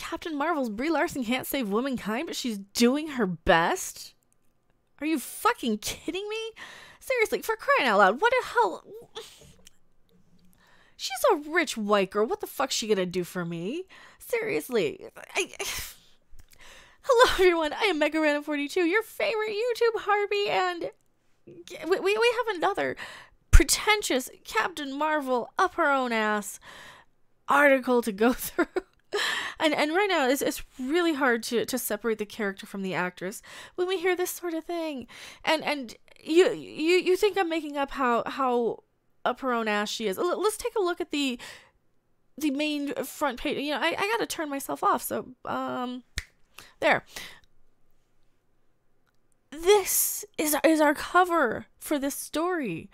Captain Marvel's Brie Larson can't save womankind, but she's doing her best? Are you fucking kidding me? Seriously, for crying out loud, what the hell? She's a rich white girl. What the fuck's she gonna do for me? Seriously. Hello, everyone. I am Mecha42, your favorite YouTube harpy, and we have another pretentious Captain Marvel up her own ass article to go through. And right now, it's really hard to separate the character from the actress when we hear this sort of thing. And you think I'm making up how up her own ass she is. Let's take a look at the main front page. You know, I gotta turn myself off, so there. This is our cover for this story.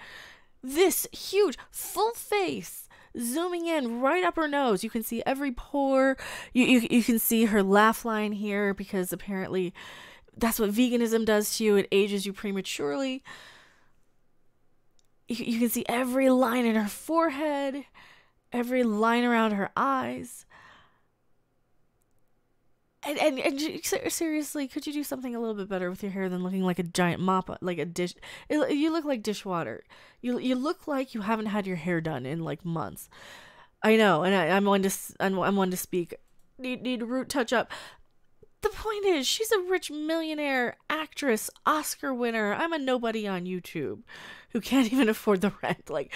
This huge full face zooming in right up her nose. You can see every pore. You can see her laugh line here, because apparently that's what veganism does to you. It ages you prematurely. You can see every line in her forehead, every line around her eyes. And seriously, could you do something a little bit better with your hair than looking like a giant mop, like a dish? You look like dishwater. You look like you haven't had your hair done in like months. I know, and I'm one to speak. Need a root touch up. The point is, she's a rich millionaire actress, Oscar winner. I'm a nobody on YouTube who can't even afford the rent. Like,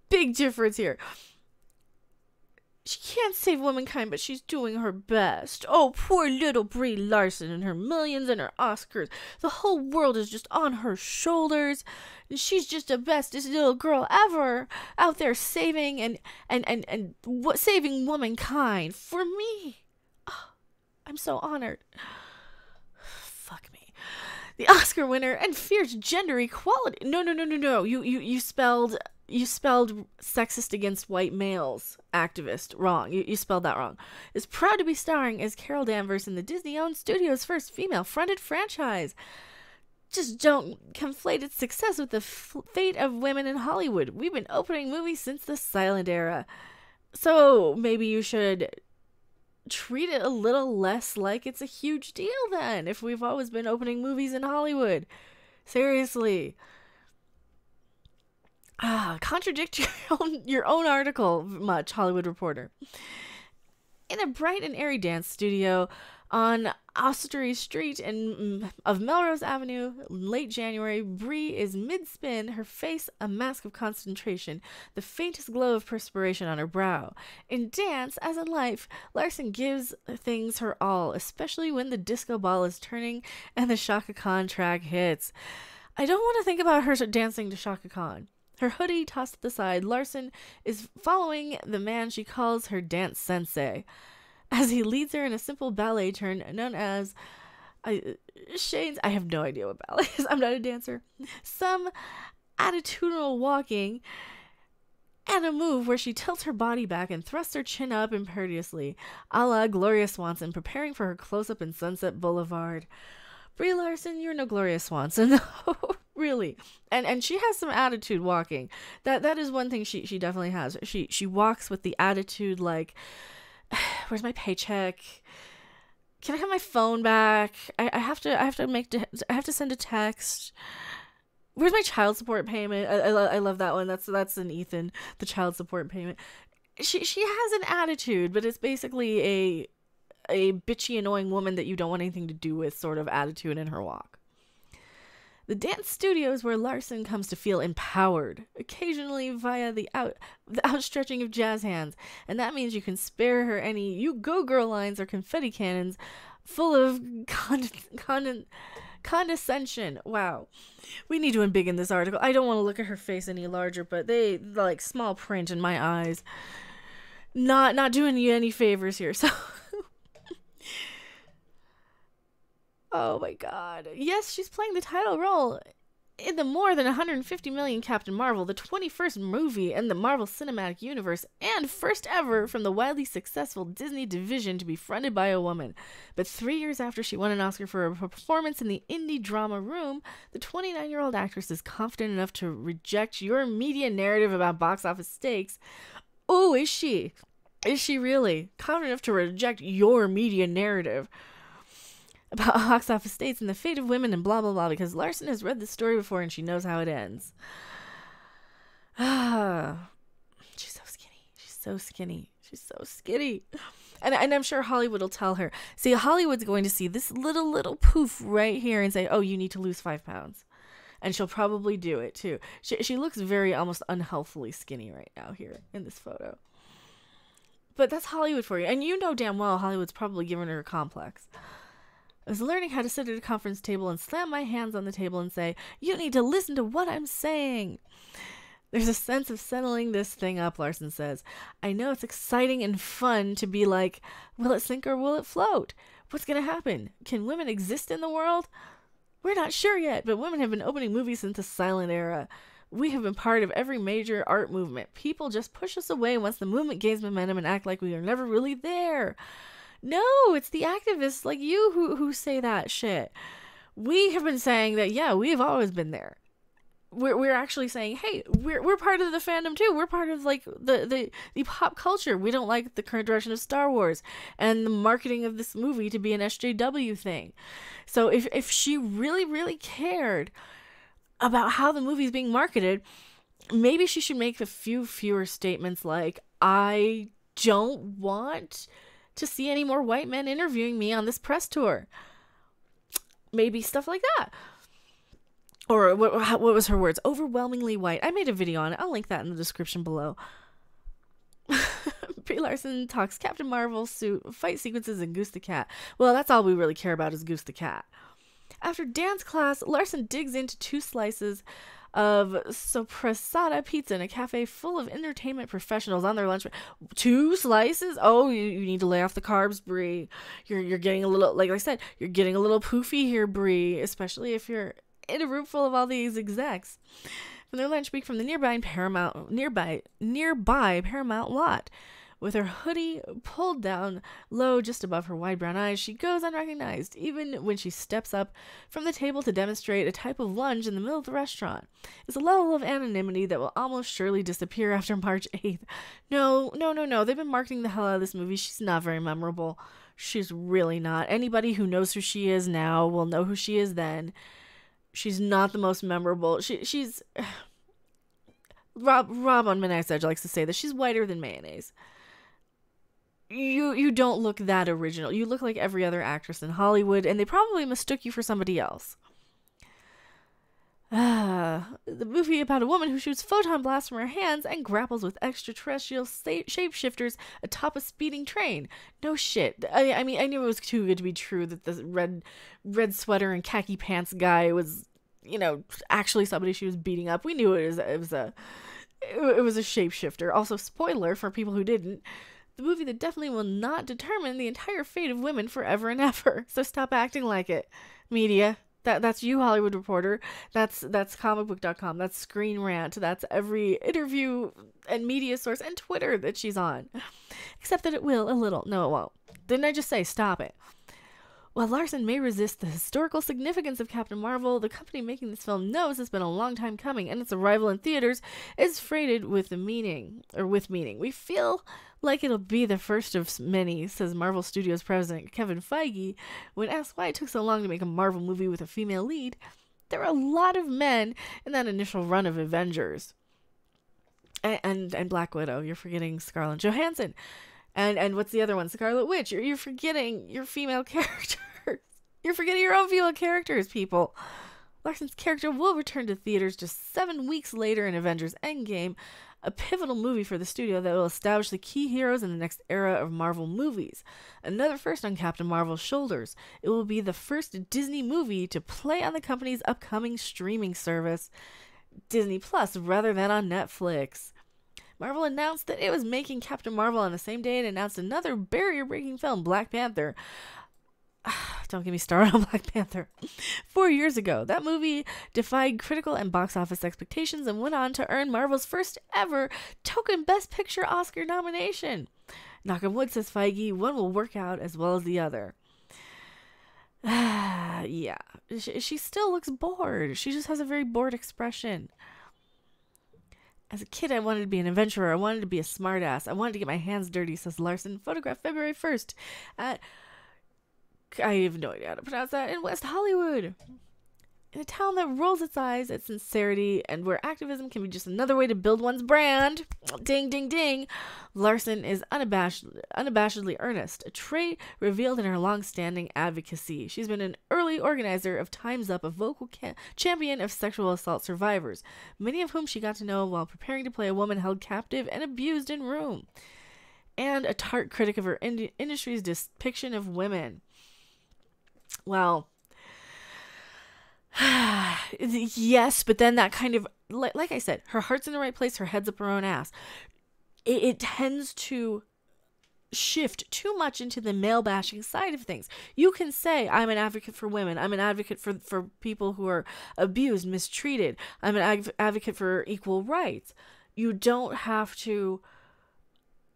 big difference here. She can't save womankind, but she's doing her best. Oh, poor little Brie Larson and her millions and her Oscars. The whole world is just on her shoulders. And she's just the bestest little girl ever out there saving and saving womankind for me. Oh, I'm so honored. Fuck me. The Oscar winner and fierce gender equality. No. You spelled sexist against white males activist wrong. You spelled that wrong. Is proud to be starring as Carol Danvers in the Disney-owned studio's first female-fronted franchise. Just don't conflate its success with the fate of women in Hollywood. We've been opening movies since the silent era. So maybe you should treat it a little less like it's a huge deal then, if we've always been opening movies in Hollywood. Seriously. Contradict your own article much, Hollywood Reporter. In a bright and airy dance studio on Ostery Street of Melrose Avenue, late January, Brie is mid-spin, her face a mask of concentration, the faintest glow of perspiration on her brow. In dance, as in life, Larson gives things her all, especially when the disco ball is turning and the Shaka Khan track hits. I don't want to think about her dancing to Shaka Khan. Her hoodie tossed to the side, Larson is following the man she calls her dance sensei, as he leads her in a simple ballet turn known as Shane's. I have no idea what ballet is. I'm not a dancer. Some attitudinal walking, and a move where she tilts her body back and thrusts her chin up imperiously, a la Gloria Swanson preparing for her close-up in Sunset Boulevard. Brie Larson, you're no Gloria Swanson. No, really. And she has some attitude walking. That is one thing she definitely has. She walks with the attitude like, where's my paycheck? Can I have my phone back? I have to send a text. Where's my child support payment? I love that one. That's an Ethan, the child support payment. She has an attitude, but it's basically a bitchy, annoying woman that you don't want anything to do with sort of attitude in her walk. The dance studio is where Larson comes to feel empowered, occasionally via the outstretching of jazz hands, and that means you can spare her any "you go girl" lines or confetti cannons full of condescension. Wow. We need to embiggen this article. I don't want to look at her face any larger, but they, like, small print in my eyes. Not doing you any favors here, so... Oh my god. Yes, she's playing the title role in the more than 150 million Captain Marvel, the 21st movie in the Marvel Cinematic Universe, and first ever from the wildly successful Disney division to be fronted by a woman. But 3 years after she won an Oscar for her performance in the indie drama Room, the 29-year-old actress is confident enough to reject your media narrative about box office stakes. Oh, is she? Is she really confident enough to reject your media narrative about box office states and the fate of women and blah, blah, blah, because Larson has read the story before and she knows how it ends. She's so skinny. She's so skinny. She's so skinny. And I'm sure Hollywood will tell her. See, Hollywood's going to see this little poof right here and say, oh, you need to lose 5 pounds. And she'll probably do it, too. She looks very almost unhealthily skinny right now here in this photo. But that's Hollywood for you. And you know damn well Hollywood's probably giving her a complex. I was learning how to sit at a conference table and slam my hands on the table and say, you need to listen to what I'm saying. There's a sense of settling this thing up, Larson says. I know it's exciting and fun to be like, will it sink or will it float? What's going to happen? Can women exist in the world? We're not sure yet, but women have been opening movies since the silent era. We have been part of every major art movement. People just push us away once the movement gains momentum and act like we are never really there. No, it's the activists like you who say that shit. We have been saying that, yeah, we've always been there. We're actually saying, hey, we're part of the fandom too. We're part of like the pop culture. We don't like the current direction of Star Wars and the marketing of this movie to be an SJW thing. So if she really cared about how the movie is being marketed, maybe she should make a few fewer statements like, I don't want to see any more white men interviewing me on this press tour. Maybe stuff like that. Or what was her words? Overwhelmingly white. I made a video on it. I'll link that in the description below. Brie Larson talks Captain Marvel suit, fight sequences, and Goose the Cat. Well, that's all we really care about is Goose the Cat. After dance class, Larson digs into 2 slices of soppressata pizza in a cafe full of entertainment professionals on their lunch. 2 slices? Oh, you need to lay off the carbs, Brie. You're getting a little, like I said, you're getting a little poofy here, Brie, especially if you're in a room full of all these execs from their lunch break from the nearby Paramount lot. With her hoodie pulled down low just above her wide brown eyes, she goes unrecognized, even when she steps up from the table to demonstrate a type of lunge in the middle of the restaurant. It's a level of anonymity that will almost surely disappear after March 8th. No. They've been marketing the hell out of this movie. She's not very memorable. She's really not. Anybody who knows who she is now will know who she is then. She's not the most memorable. She's... Rob on Midnight's Edge likes to say that she's whiter than mayonnaise. You don't look that original. You look like every other actress in Hollywood, and they probably mistook you for somebody else. The movie about a woman who shoots photon blasts from her hands and grapples with extraterrestrial shapeshifters atop a speeding train. No shit. I mean, I knew it was too good to be true that the red sweater and khaki pants guy was, actually somebody she was beating up. We knew it was a shapeshifter. Also, spoiler for people who didn't. The movie that definitely will not determine the entire fate of women forever and ever. So stop acting like it, media. That's you, Hollywood Reporter. That's comicbook.com. That's Screen Rant. That's every interview and media source and Twitter that she's on. Except that it will a little. No, it won't. Didn't I just say stop it? While Larson may resist the historical significance of Captain Marvel, the company making this film knows it's been a long time coming, and its arrival in theaters is freighted with meaning. We feel like it'll be the first of many, says Marvel Studios president Kevin Feige. When asked why it took so long to make a Marvel movie with a female lead, there were a lot of men in that initial run of Avengers. And Black Widow. You're forgetting Scarlett Johansson. And what's the other one? Scarlet Witch. You're forgetting your female characters. You're forgetting your own female characters, people. Larson's character will return to theaters just 7 weeks later in Avengers Endgame, a pivotal movie for the studio that will establish the key heroes in the next era of Marvel movies. Another first on Captain Marvel's shoulders. It will be the first Disney movie to play on the company's upcoming streaming service, Disney Plus, rather than on Netflix. Marvel announced that it was making Captain Marvel on the same day and announced another barrier-breaking film, Black Panther. Don't get me started on Black Panther. 4 years ago, that movie defied critical and box office expectations and went on to earn Marvel's first ever token Best Picture Oscar nomination. Knock on wood, says Feige, one will work out as well as the other. Yeah, she still looks bored. She just has a very bored expression. As a kid, I wanted to be an adventurer. I wanted to be a smartass. I wanted to get my hands dirty, says Larson. Photographed February 1st at, I have no idea how to pronounce that, in West Hollywood. In a town that rolls its eyes at sincerity and where activism can be just another way to build one's brand. Ding, ding, ding. Larson is unabashedly earnest, a trait revealed in her long-standing advocacy. She's been an early organizer of Time's Up, a vocal champion of sexual assault survivors, many of whom she got to know while preparing to play a woman held captive and abused in room. And a tart critic of her industry's depiction of women. Well, yes, but then that kind of, like I said, her heart's in the right place, her head's up her own ass. It tends to shift too much into the male bashing side of things. You can say, I'm an advocate for women. I'm an advocate for people who are abused, mistreated. I'm an advocate for equal rights. You don't have to,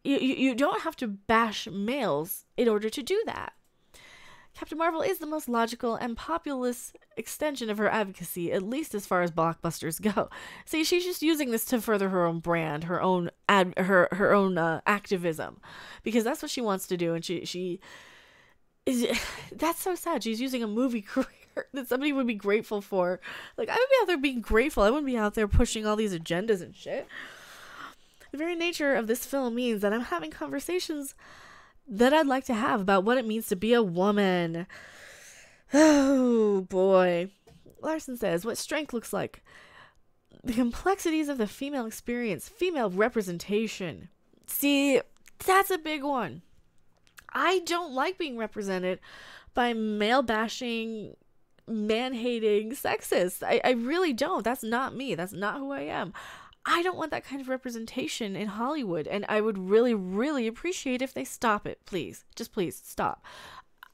you don't have to bash males in order to do that. Captain Marvel is the most logical and populist extension of her advocacy, at least as far as blockbusters go. See, she's just using this to further her own brand, her own activism, because that's what she wants to do, and she is. That's so sad. She's using a movie career that somebody would be grateful for. Like, I would be out there being grateful. I wouldn't be out there pushing all these agendas and shit. The very nature of this film means that I'm having conversations that I'd like to have about what it means to be a woman. Oh, boy. Larson says, what strength looks like. The complexities of the female experience, female representation. See, that's a big one. I don't like being represented by male-bashing, man-hating sexists. I really don't. That's not me. That's not who I am. I don't want that kind of representation in Hollywood, and I would really, really appreciate if they stop it, please. Just please, stop.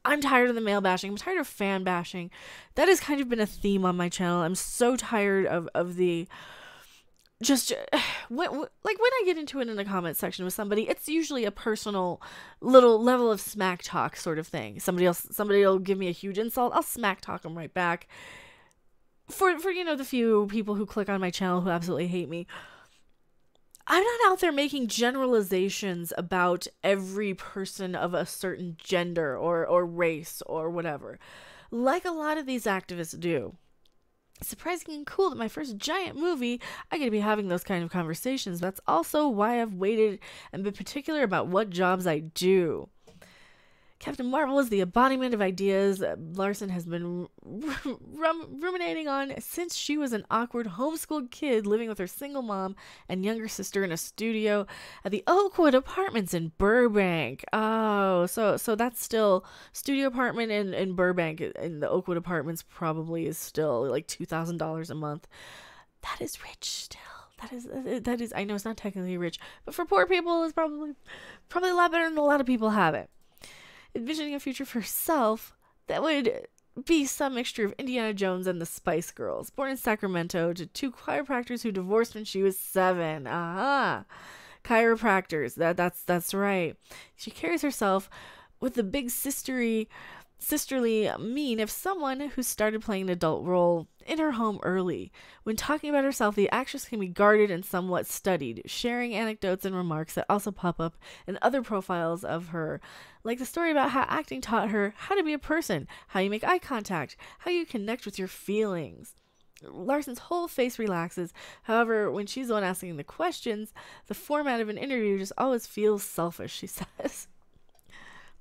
I'm tired of the male bashing. I'm tired of fan bashing. That has kind of been a theme on my channel. I'm so tired of the... Just, when I get into it in the comment section with somebody, it's usually a personal little level of smack talk sort of thing. Somebody will give me a huge insult. I'll smack talk them right back. For the few people who click on my channel who absolutely hate me, I'm not out there making generalizations about every person of a certain gender or race or whatever, like a lot of these activists do. It's surprising and cool that my first giant movie, I get to be having those kind of conversations. That's also why I've waited and been particular about what jobs I do. Captain Marvel is the embodiment of ideas Larson has been ruminating on since she was an awkward homeschooled kid living with her single mom and younger sister in a studio at the Oakwood Apartments in Burbank. Oh, so that's still studio apartment in Burbank, and the Oakwood Apartments probably is still like $2,000 a month. That is rich still. That is. I know it's not technically rich, but for poor people, it's probably a lot better than a lot of people have it. Envisioning a future for herself that would be some mixture of Indiana Jones and the Spice Girls. Born in Sacramento to two chiropractors who divorced when she was 7. Chiropractors. That's right. She carries herself with the big sisterly mien of someone who started playing an adult role in her home early. When talking about herself, the actress can be guarded and somewhat studied, sharing anecdotes and remarks that also pop up in other profiles of her, like the story about how acting taught her how to be a person, how you make eye contact, how you connect with your feelings. Larson's whole face relaxes. However, when she's the one asking the questions, the format of an interview just always feels selfish, she says.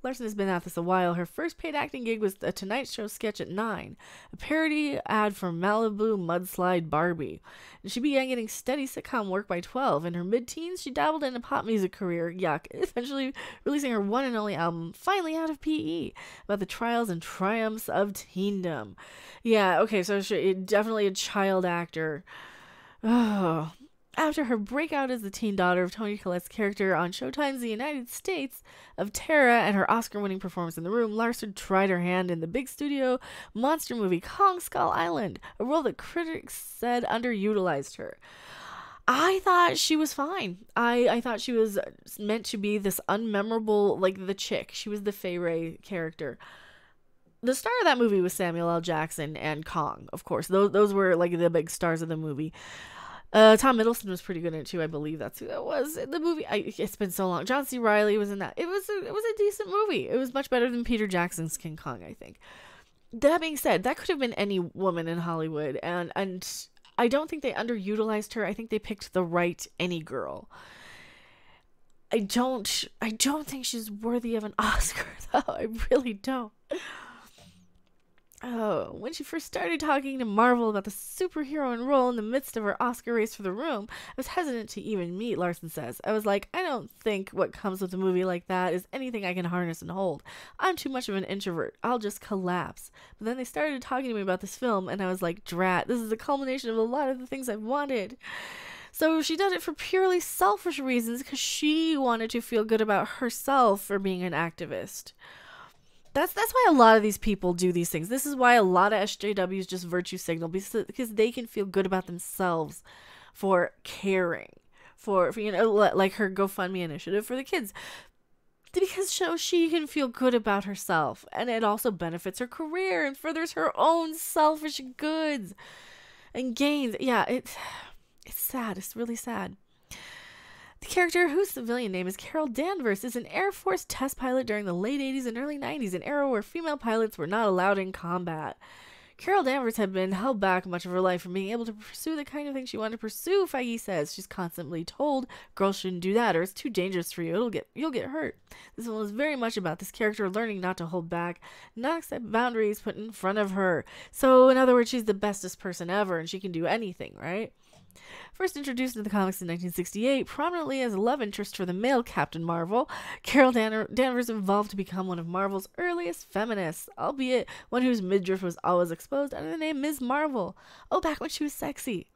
Larson has been at this a while. Her first paid acting gig was a Tonight Show sketch at 9, a parody ad for Malibu Mudslide Barbie. And she began getting steady sitcom work by 12. In her mid-teens, she dabbled in a pop music career, yuck, eventually releasing her one and only album, Finally Out of PE, about the trials and triumphs of teendom. Yeah, okay, so she definitely a child actor. Oh. After her breakout as the teen daughter of Toni Collette's character on Showtime's The United States of Tara and her Oscar-winning performance in The Room, Larson tried her hand in the big studio monster movie Kong Skull Island, a role that critics said underutilized her. I thought she was fine. I thought she was meant to be this unmemorable, like the chick. She was the Fay Wray character. The star of that movie was Samuel L. Jackson and Kong, of course. Those were like the big stars of the movie. Tom Middleton was pretty good in it too. I believe that's who that was in the movie. It's been so long. John C. Reilly was in that. It was a decent movie. It was much better than Peter Jackson's King Kong, I think. That being said, that could have been any woman in Hollywood, and I don't think they underutilized her. I think they picked the right any girl. I don't think she's worthy of an Oscar, though. I really don't. Oh, when she first started talking to Marvel about the superhero role in the midst of her Oscar race for The Room, I was hesitant to even meet, Larson says. I was like, I don't think what comes with a movie like that is anything I can harness and hold. I'm too much of an introvert. I'll just collapse. But then they started talking to me about this film, and I was like, drat, this is the culmination of a lot of the things I've wanted. So she did it for purely selfish reasons because she wanted to feel good about herself for being an activist. That's why a lot of these people do these things. This is why a lot of SJWs just virtue signal, because they can feel good about themselves for caring, for like her GoFundMe initiative for the kids, because she can feel good about herself, and it also benefits her career and furthers her own selfish goods and gains. Yeah, it's sad. It's really sad. The character, whose civilian name is Carol Danvers, is an Air Force test pilot during the late 80s and early 90s, an era where female pilots were not allowed in combat. Carol Danvers had been held back much of her life from being able to pursue the kind of thing she wanted to pursue, Feige says. She's constantly told, girls shouldn't do that, or it's too dangerous for you, you'll get hurt. This one was very much about this character learning not to hold back, not accept boundaries put in front of her. So, in other words, she's the bestest person ever, and she can do anything, right? First introduced into the comics in 1968, prominently as a love interest for the male Captain Marvel, Carol Danvers evolved to become one of Marvel's earliest feminists, albeit one whose midriff was always exposed under the name Ms. Marvel. Oh, back when she was sexy.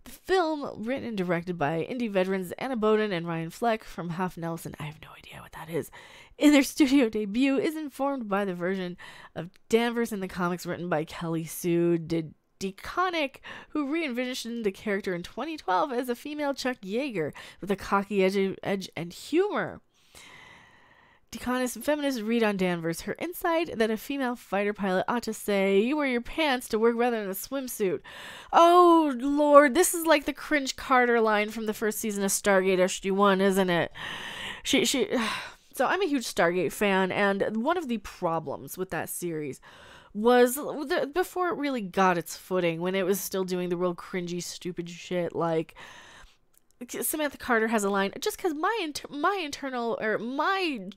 The film, written and directed by indie veterans Anna Boden and Ryan Fleck from Half Nelson, I have no idea what that is, in their studio debut, is informed by the version of Danvers in the comics written by Kelly Sue DeConnick, who re-envisioned the character in 2012 as a female Chuck Yeager with a cocky edge and humor. DeConnick's feminist read on Danvers, her insight that a female fighter pilot ought to say, you wear your pants to work rather than a swimsuit. Oh, Lord, this is like the cringe Carter line from the first season of Stargate SG-1, isn't it? So I'm a huge Stargate fan, and one of the problems with that series was before it really got its footing, when it was still doing the real cringy, stupid shit, like Samantha Carter has a line, just because my internal, or my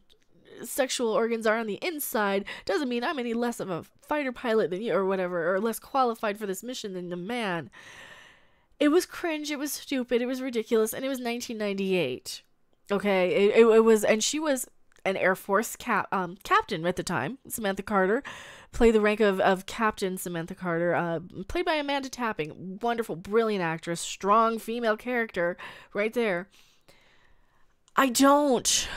sexual organs are on the inside, doesn't mean I'm any less of a fighter pilot than you, or whatever, or less qualified for this mission than the man. It was cringe, it was stupid, it was ridiculous, and it was 1998. Okay, it was, and she was an Air Force captain at the time. Samantha Carter played the rank of Captain Samantha Carter, played by Amanda Tapping. Wonderful, brilliant actress, strong female character right there. I don't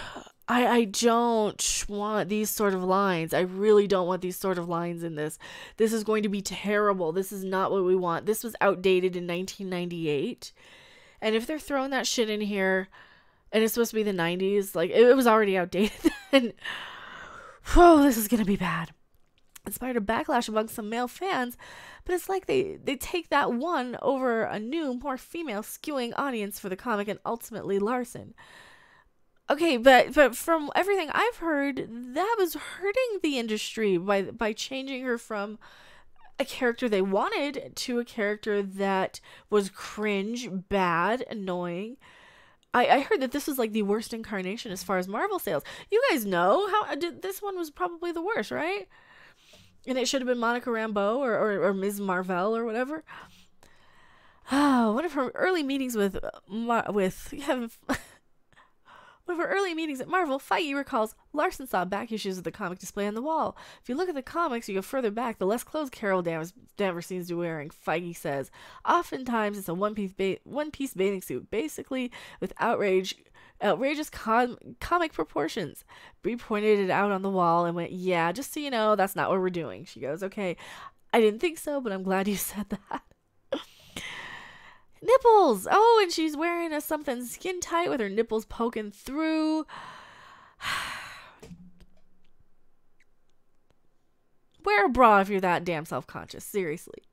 want these sort of lines. I really don't want these sort of lines in this. This is going to be terrible. This is not what we want. This was outdated in 1998. And if they're throwing that shit in here, and it's supposed to be the 90s, like, it was already outdated then. Whoa, this is going to be bad. Inspired a backlash among some male fans, but it's like they take that one over a new, more female skewing audience for the comic, and ultimately Larson. Okay, but from everything I've heard, that was hurting the industry by changing her from a character they wanted to a character that was cringe, bad, annoying. I heard that this was like the worst incarnation as far as Marvel sales. You guys know how this one was probably the worst, right? And it should have been Monica Rambeau or Ms. Marvel or whatever. Oh, one of her early meetings with one of her early meetings at Marvel, Feige recalls Larson saw back issues of the comic display on the wall. If you look at the comics, you go further back, the less clothes Carol Danvers seems to be wearing, Feige says. Oftentimes, it's a one-piece bathing suit, basically with outrageous comic proportions. Brie pointed it out on the wall and went, yeah, just so you know, that's not what we're doing. She goes, okay, I didn't think so, but I'm glad you said that. Nipples! Oh, and she's wearing a something skin tight with her nipples poking through. Wear a bra if you're that damn self-conscious. Seriously.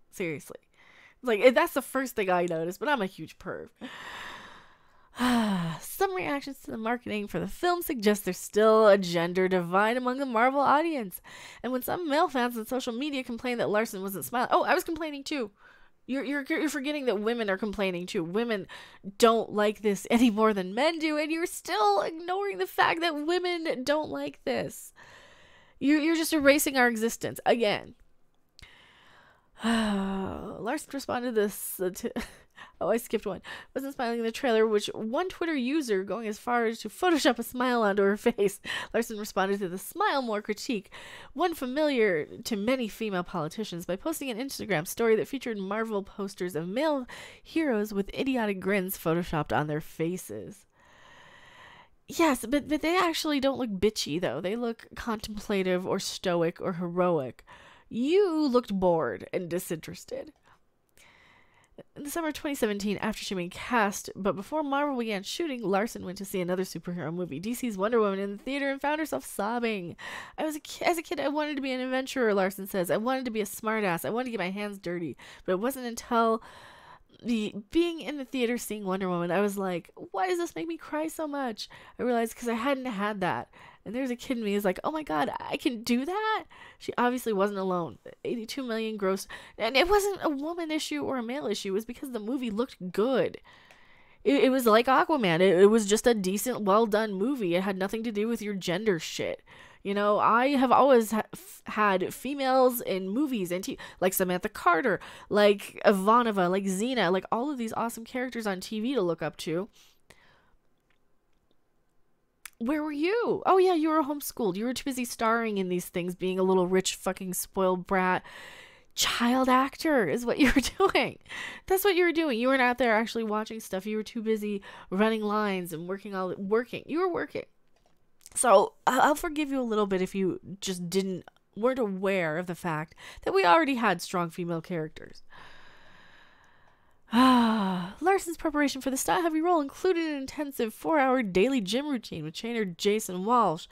Like, that's the first thing I noticed, but I'm a huge perv. Some reactions to the marketing for the film suggest there's still a gender divide among the Marvel audience. And when some male fans on social media complain that Larson wasn't smiling, oh, I was complaining too. You're forgetting that women are complaining too. Women don't like this any more than men do, and you're still ignoring the fact that women don't like this. You're just erasing our existence again. Larson responded this oh, I skipped one. Wasn't smiling in the trailer, which one Twitter user going as far as to Photoshop a smile onto her face. Larson responded to the smile more critique, one familiar to many female politicians, by posting an Instagram story that featured Marvel posters of male heroes with idiotic grins photoshopped on their faces. Yes, but they actually don't look bitchy, though. They look contemplative or stoic or heroic. You looked bored and disinterested. In the summer of 2017, after she had been cast, but before Marvel began shooting, Larson went to see another superhero movie, DC's Wonder Woman, in the theater and found herself sobbing. As a kid, I wanted to be an adventurer, Larson says. I wanted to be a smartass. I wanted to get my hands dirty. But it wasn't until being in the theater seeing Wonder Woman, I was like, why does this make me cry so much? I realized because I hadn't had that. And there's a kid in me who's like, oh my god, I can do that? She obviously wasn't alone. 82 million gross. And it wasn't a woman issue or a male issue. It was because the movie looked good. It was like Aquaman. It was just a decent, well-done movie. It had nothing to do with your gender shit. You know, I have always had females in movies, and like Samantha Carter, like Ivanova, like Xena, like all of these awesome characters on TV to look up to. Where were you? Oh yeah, you were homeschooled. You were too busy starring in these things, being a little rich fucking spoiled brat child actor is what you were doing. That's what you were doing. You weren't out there actually watching stuff. You were too busy running lines and working. You were working. So I'll forgive you a little bit if you just weren't aware of the fact that we already had strong female characters. Larson's preparation for the stunt-heavy role included an intensive 4-hour daily gym routine with trainer Jason Walsh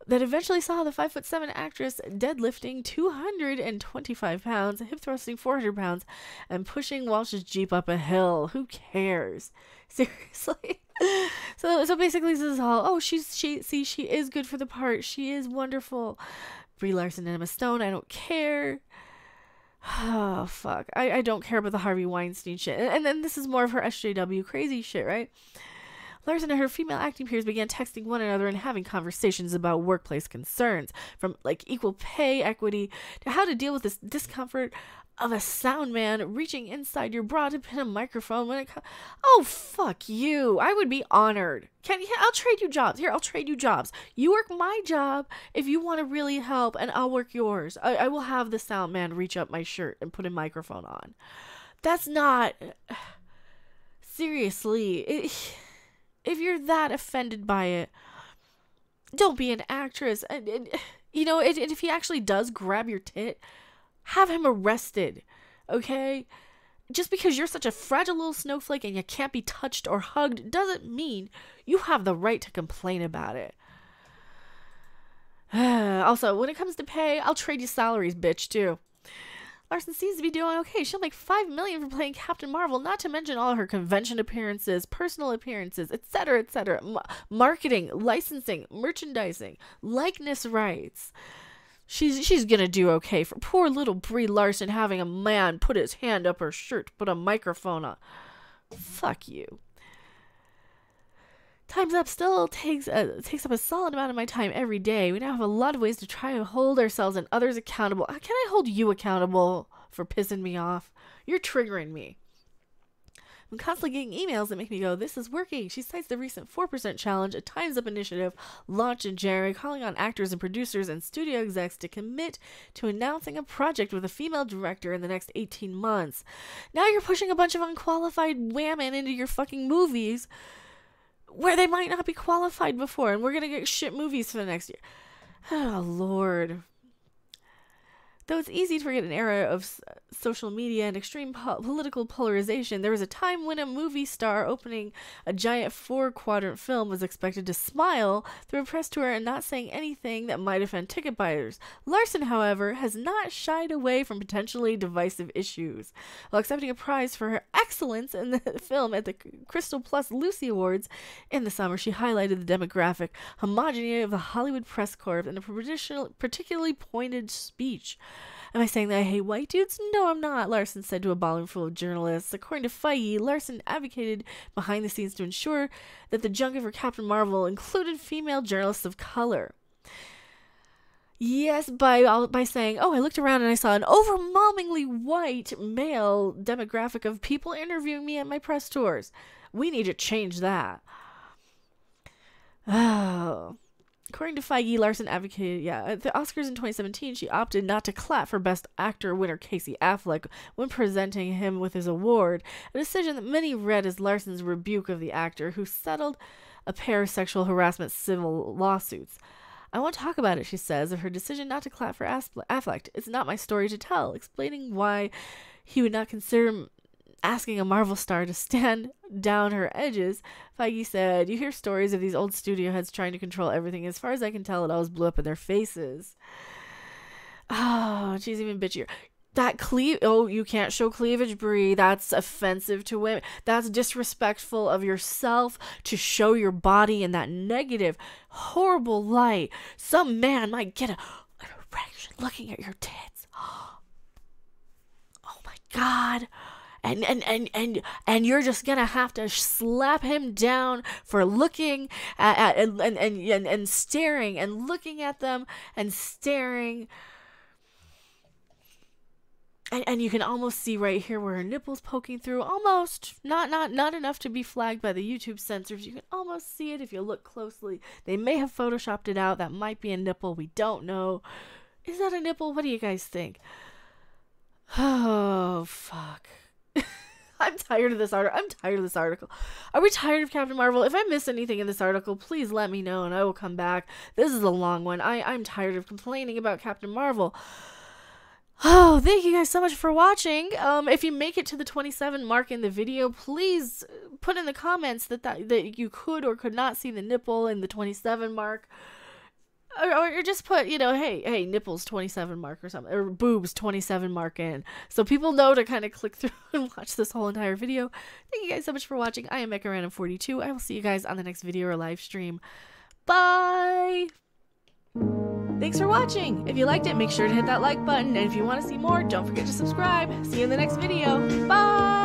that eventually saw the 5'7" actress deadlifting 225 pounds, hip thrusting 400 pounds, and pushing Walsh's Jeep up a hill. Who cares? Seriously? So basically this is all, oh, she is good for the part. She is wonderful. Brie Larson and Emma Stone, I don't care. Oh, fuck. I don't care about the Harvey Weinstein shit. And then this is more of her SJW crazy shit, right? Larson and her female acting peers began texting one another and having conversations about workplace concerns, from like equal pay, equity, to how to deal with this discomfort of a sound man reaching inside your bra to pin a microphone when it comes. Oh, fuck you. I would be honored. I'll trade you jobs. Here, I'll trade you jobs. You work my job if you want to really help, and I'll work yours. I will have the sound man reach up my shirt and put a microphone on. That's not... Seriously. If you're that offended by it, don't be an actress. And you know, if he actually does grab your tit, have him arrested, okay? Just because you're such a fragile little snowflake and you can't be touched or hugged doesn't mean you have the right to complain about it. Also, when it comes to pay, I'll trade you salaries, bitch, too. Larson seems to be doing okay. She'll make $5 million for playing Captain Marvel, not to mention all her convention appearances, personal appearances, etc., etc. Marketing, licensing, merchandising, likeness rights. She's gonna do okay for poor little Brie Larson having a man put his hand up her shirt to put a microphone on. Fuck you. Time's Up still takes up a solid amount of my time every day. We now have a lot of ways to try and hold ourselves and others accountable. Can I hold you accountable for pissing me off? You're triggering me. I'm constantly getting emails that make me go, this is working. She cites the recent 4% challenge, a Time's Up initiative launched in January, calling on actors and producers and studio execs to commit to announcing a project with a female director in the next 18 months. Now you're pushing a bunch of unqualified women into your fucking movies where they might not be qualified before, and we're going to get shit movies for the next year. Oh, Lord. Though it's easy to forget an era of social media and extreme political polarization, there was a time when a movie star opening a giant 4-quadrant film was expected to smile through a press tour and not saying anything that might offend ticket buyers. Larson, however, has not shied away from potentially divisive issues. While accepting a prize for her excellence in the film at the Crystal Plus Lucy Awards in the summer, she highlighted the demographic homogeneity of the Hollywood press corps in a particularly pointed speech. Am I saying that I hate white dudes? No, I'm not, Larson said to a ballroom full of journalists. According to Feige, Larson advocated behind the scenes to ensure that the junket for Captain Marvel included female journalists of color. Yes, by saying, I looked around and I saw an overwhelmingly white male demographic of people interviewing me at my press tours. We need to change that. Oh. According to Feige, Larson advocated, at the Oscars in 2017, she opted not to clap for Best Actor winner Casey Affleck when presenting him with his award, a decision that many read as Larson's rebuke of the actor, who settled a pair of sexual harassment civil lawsuits. I won't talk about it, she says, of her decision not to clap for Affleck. It's not my story to tell, explaining why he would not consider asking a Marvel star to stand down her edges. Feige said, you hear stories of these old studio heads trying to control everything. As far as I can tell, it always blew up in their faces. Oh, she's even bitchier. That you can't show cleavage, Brie. That's offensive to women. That's disrespectful of yourself to show your body in that negative, horrible light. Some man might get an erection looking at your tits. Oh my God. And you're just gonna have to slap him down for looking at and staring and looking at them and staring. And you can almost see right here where her nipple's poking through. Almost. Not enough to be flagged by the YouTube censors. You can almost see it if you look closely. They may have photoshopped it out. That might be a nipple. We don't know. Is that a nipple? What do you guys think? Oh, fuck. I'm tired of this article. Are we tired of Captain Marvel? If I miss anything in this article, please let me know and I will come back. This is a long one. I'm tired of complaining about Captain Marvel. Oh, thank you guys so much for watching. If you make it to the 27 mark in the video, please put in the comments that you could or could not see the nipple in the 27 mark. Or just put, hey, nipples 27 mark or something, or boobs 27 mark in, so people know to kind of click through and watch this whole entire video. Thank you guys so much for watching. I am Mecha Random 42. I will see you guys on the next video or live stream. Bye! Thanks for watching. If you liked it, make sure to hit that like button, and if you want to see more, don't forget to subscribe. See you in the next video. Bye!